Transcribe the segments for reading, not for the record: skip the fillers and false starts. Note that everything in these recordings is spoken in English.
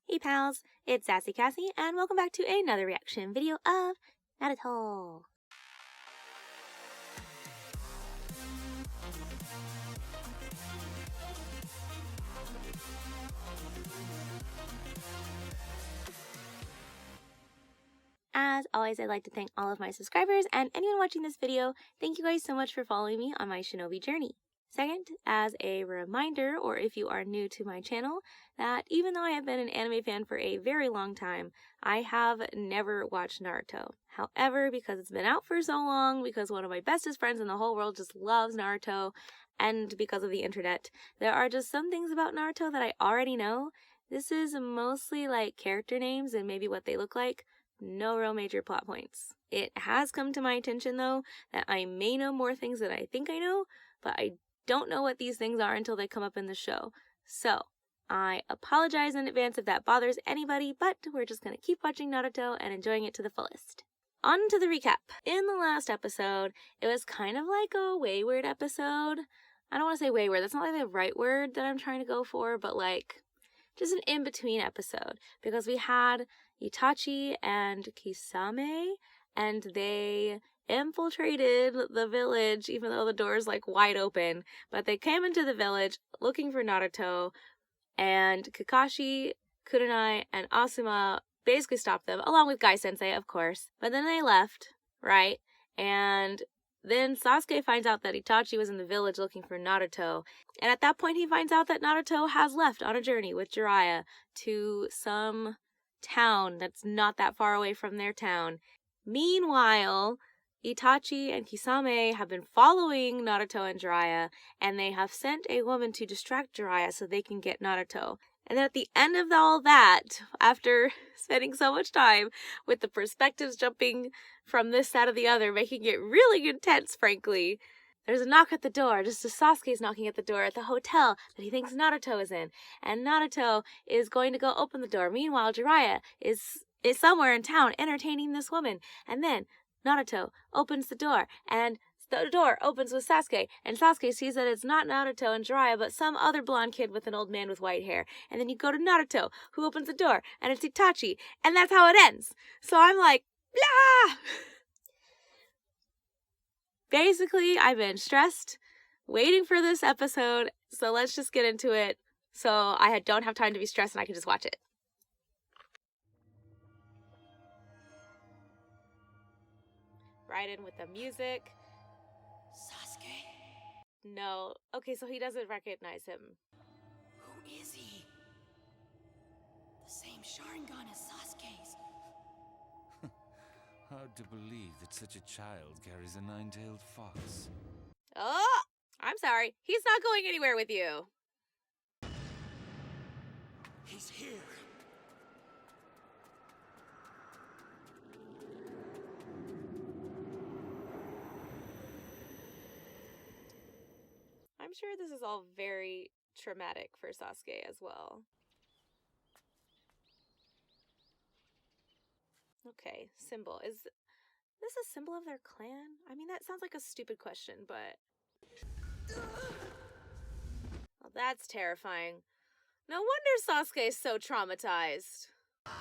Hey pals, it's Sassy Cassie, and welcome back to another reaction video of Naruto. As always, I'd like to thank all of my subscribers and anyone watching this video. Thank you guys so much for following me on my shinobi journey. Second, as a reminder, or if you are new to my channel, that even though I have been an anime fan for a very long time, I have never watched Naruto. However, because it's been out for so long, because one of my bestest friends in the whole world just loves Naruto, and because of the internet, there are just some things about Naruto that I already know. This is mostly like character names and maybe what they look like. No real major plot points. It has come to my attention though that I may know more things than I think I know, but I don't know what these things are until they come up in the show. So I apologize in advance if that bothers anybody, but we're just gonna keep watching Naruto and enjoying it to the fullest. On to the recap. In the last episode, it was kind of like a wayward episode. I don't want to say wayward, that's not like the right word that I'm trying to go for, but like just an in-between episode, because we had Itachi and Kisame, and they infiltrated the village, even though the door's like wide open, but they came into the village looking for Naruto, and Kakashi, Kurenai, and Asuma basically stopped them, along with Guy Sensei, of course, but then they left, right? And then Sasuke finds out that Itachi was in the village looking for Naruto, and at that point he finds out that Naruto has left on a journey with Jiraiya to some town that's not that far away from their town. Meanwhile, Itachi and Kisame have been following Naruto and Jiraiya, and they have sent a woman to distract Jiraiya so they can get Naruto. And then at the end of all that, after spending so much time with the perspectives jumping from this side of the other, making it really intense, frankly, there's a knock at the door, just as Sasuke's knocking at the door at the hotel that he thinks Naruto is in. And Naruto is going to go open the door. Meanwhile, Jiraiya is somewhere in town entertaining this woman. And then Naruto opens the door, and the door opens with Sasuke, and Sasuke sees that it's not Naruto and Jiraiya, but some other blonde kid with an old man with white hair. And then you go to Naruto, who opens the door, and it's Itachi, and that's how it ends. So I'm like, blah! Basically, I've been stressed, waiting for this episode, so let's just get into it, so I don't have time to be stressed and I can just watch it. Right in with the music. Sasuke? No. Okay, so he doesn't recognize him. Who is he? The same Sharingan as Sasuke's. Hard to believe that such a child carries a nine-tailed fox. Oh! I'm sorry. He's not going anywhere with you. He's here. I'm sure this is all very traumatic for Sasuke as well. Okay, symbol. Is this a symbol of their clan? I mean, that sounds like a stupid question, but... Well, that's terrifying. No wonder Sasuke is so traumatized. Why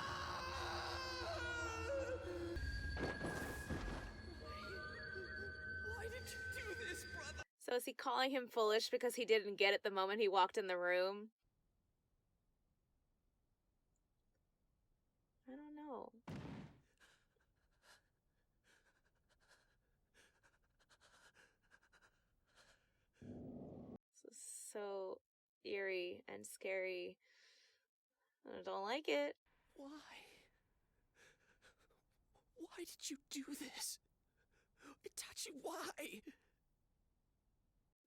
did you do this, brother? So is he calling him foolish because he didn't get it the moment he walked in the room? I don't know. This is so eerie and scary. I don't like it. Why? Why did you do this? Itachi, why?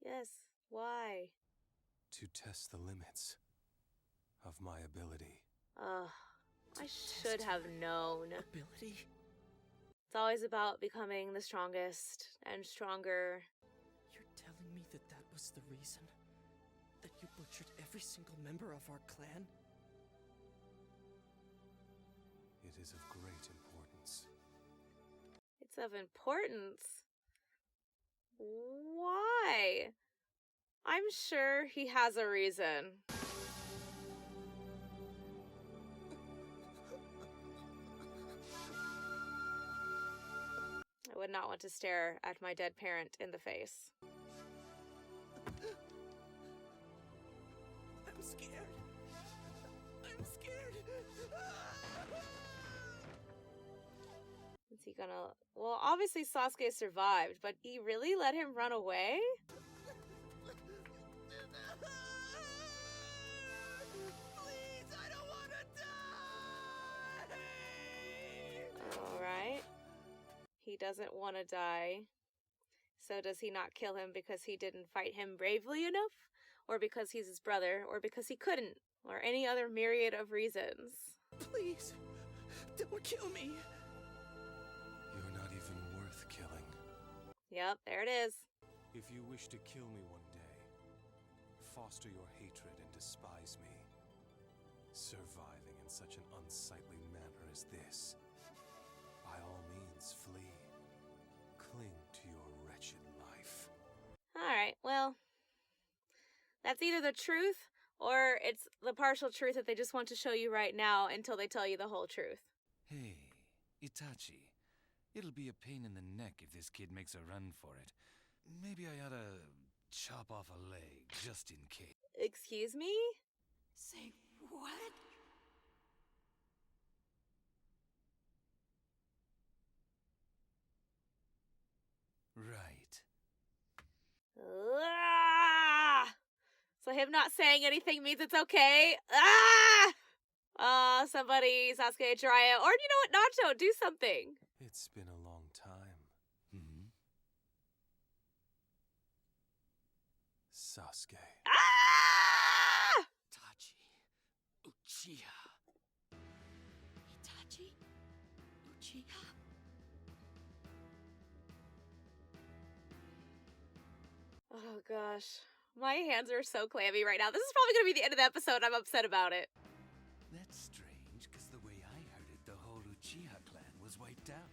Yes, why? To test the limits of my ability. Ugh, I should have known. Ability? It's always about becoming the strongest and stronger. You're telling me that that was the reason? That you butchered every single member of our clan? It is of great importance. It's of importance. Why? I'm sure he has a reason. would not want to stare at my dead parent in the face. I'm scared. I'm scared. Is he gonna... Well, obviously Sasuke survived, but he really let him run away? Please, I don't want to die. Alright. He doesn't want to die. So does he not kill him because he didn't fight him bravely enough? Or because he's his brother? Or because he couldn't? Or any other myriad of reasons? Please, don't kill me. You're not even worth killing. Yep, there it is. If you wish to kill me one day, foster your hatred and despise me, surviving in such an unsightly manner as this, by all means flee. Cling to your wretched life. Alright, well, that's either the truth or it's the partial truth that they just want to show you right now until they tell you the whole truth. Hey, Itachi. It'll be a pain in the neck if this kid makes a run for it. Maybe I oughta chop off a leg, just in case. Excuse me? Say what? Right. Ah! So him not saying anything means it's okay? Somebody, Sasuke, Jiraiya, or you know what, Naruto, do something. It's been a long time. Mm-hmm. Sasuke. Ah! Itachi, Uchiha. Itachi? Uchiha? Oh gosh. My hands are so clammy right now. This is probably going to be the end of the episode. I'm upset about it. That's strange, because the way I heard it, the whole Uchiha clan was wiped out.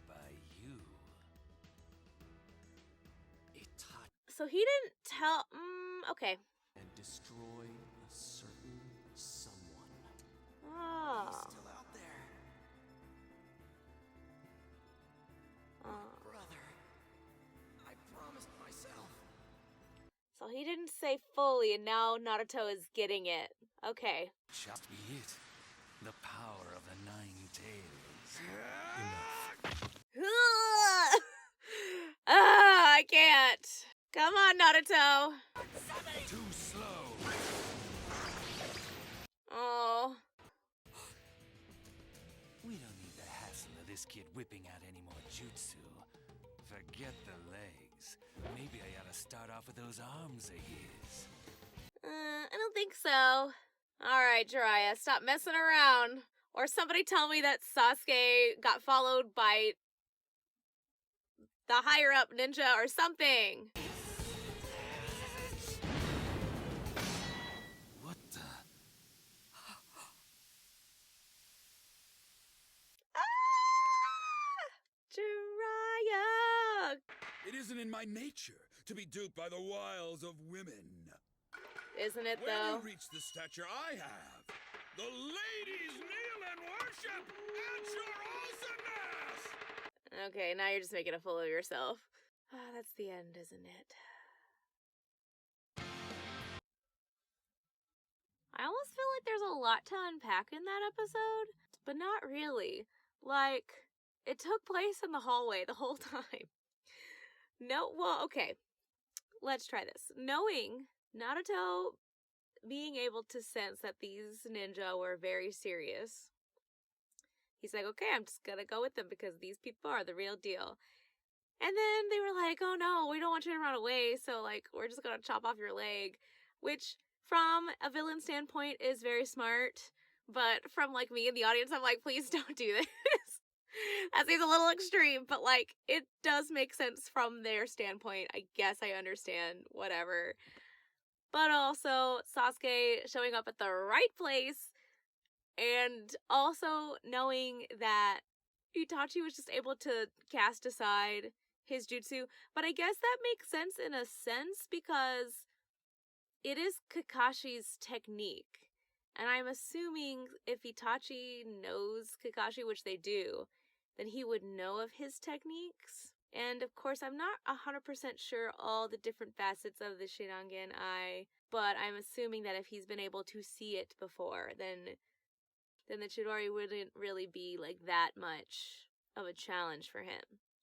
By you. Itachi. So he didn't tell... okay. And destroy a certain someone. Oh. He's still out there. Brother. I promised myself. So he didn't say fully, and now Naruto is getting it. Okay. Just be it. The power of the Nine Tails. I can't. Come on, Naruto. Too slow. Oh. We don't need the hassle of this kid whipping out any more jutsu. Forget the legs. Maybe I ought to start off with those arms of his. I don't think so. Alright, Jiraiya, stop messing around. Or somebody tell me that Sasuke got followed by the higher-up ninja or something. What the? Jiraiya! It isn't in my nature to be duped by the wiles of women. Isn't it, When though? you reach the stature I have, the ladies kneel and worship at your awesomeness! Okay, now you're just making a fool of yourself. Ah, that's the end, isn't it? I almost feel like there's a lot to unpack in that episode, but not really. Like, it took place in the hallway the whole time. No, well, okay. Let's try this. Knowing Naruto being able to sense that these ninja were very serious, he's like, okay, I'm just gonna go with them because these people are the real deal. And then they were like, oh no, we don't want you to run away, so like, we're just gonna chop off your leg. Which, from a villain standpoint, is very smart. But from like me in the audience, I'm like, please don't do this. That seems a little extreme, but like, it does make sense from their standpoint. I guess I understand, whatever. But also, Sasuke showing up at the right place, and also knowing that Itachi was just able to cast aside his jutsu. But I guess that makes sense in a sense, because it is Kakashi's technique. And I'm assuming if Itachi knows Kakashi, which they do, then he would know of his techniques. And of course, I'm not 100% sure all the different facets of the Shinangan Eye, but I'm assuming that if he's been able to see it before, then the Chidori wouldn't really be like that much of a challenge for him.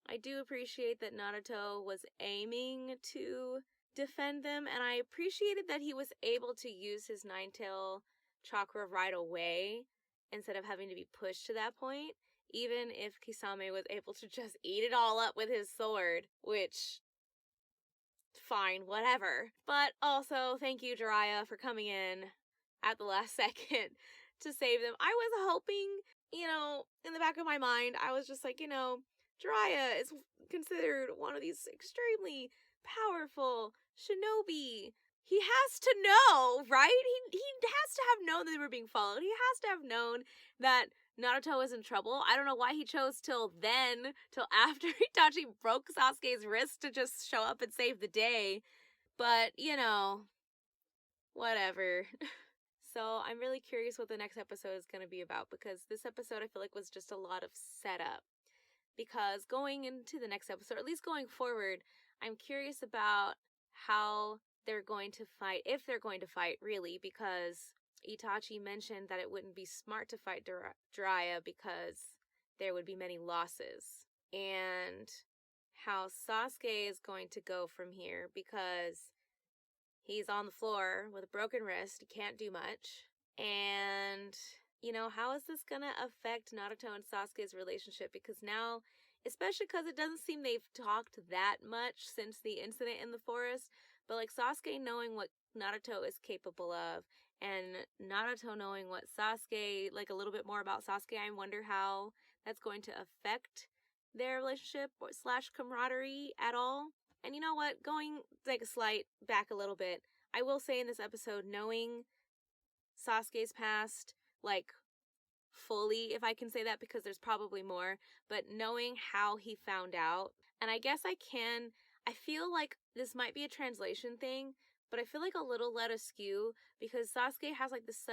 I do appreciate that Naruto was aiming to defend them, and I appreciated that he was able to use his nine-tail chakra right away instead of having to be pushed to that point, even if Kisame was able to just eat it all up with his sword, which, fine, whatever. But also, thank you, Jiraiya, for coming in at the last second to save them. I was hoping, in the back of my mind, I was just like, Jiraiya is considered one of these extremely powerful shinobi. He has to know, right? He has to have known that they were being followed. He has to have known that Naruto is in trouble. I don't know why he chose till after Itachi broke Sasuke's wrist to just show up and save the day. But, whatever. So I'm really curious what the next episode is going to be about, because this episode I feel like was just a lot of setup. Because going into the next episode, or at least going forward, I'm curious about how they're going to fight, if they're going to fight, really, because Itachi mentioned that it wouldn't be smart to fight Jiraiya because there would be many losses. And how Sasuke is going to go from here, because he's on the floor with a broken wrist, he can't do much. And how is this gonna affect Naruto and Sasuke's relationship? Because now, especially because it doesn't seem they've talked that much since the incident in the forest, but like Sasuke knowing what Naruto is capable of, and Naruto knowing what Sasuke, like a little bit more about Sasuke, I wonder how that's going to affect their relationship / camaraderie at all. And you know what? Going like a slight back a little bit, I will say in this episode, knowing Sasuke's past, like, fully, if I can say that, because there's probably more, but knowing how he found out, and I guess I feel like this might be a translation thing, but I feel like a little led askew, because Sasuke has like this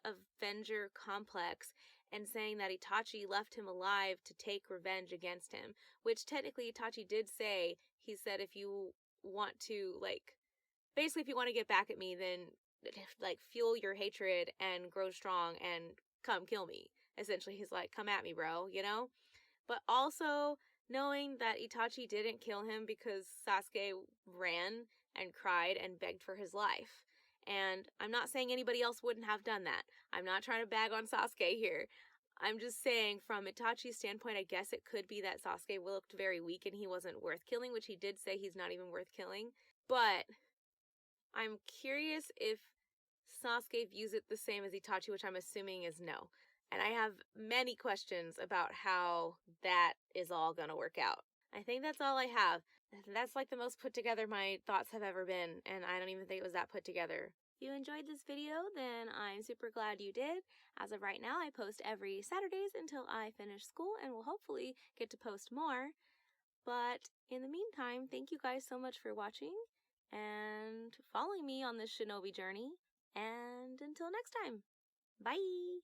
Avenger complex, and saying that Itachi left him alive to take revenge against him, which technically Itachi did say. He said, if you want to, like, basically if you want to get back at me, then like fuel your hatred and grow strong and come kill me. Essentially, he's like, come at me, bro, But also knowing that Itachi didn't kill him because Sasuke ran and cried and begged for his life. And I'm not saying anybody else wouldn't have done that. I'm not trying to bag on Sasuke here. I'm just saying, from Itachi's standpoint, I guess it could be that Sasuke looked very weak and he wasn't worth killing, which he did say he's not even worth killing. But I'm curious if Sasuke views it the same as Itachi, which I'm assuming is no. And I have many questions about how that is all going to work out. I think that's all I have. That's like the most put together my thoughts have ever been, and I don't even think it was that put together. If you enjoyed this video, then I'm super glad you did. As of right now, I post every Saturdays until I finish school, and will hopefully get to post more. But in the meantime, thank you guys so much for watching and following me on this shinobi journey. And until next time, bye!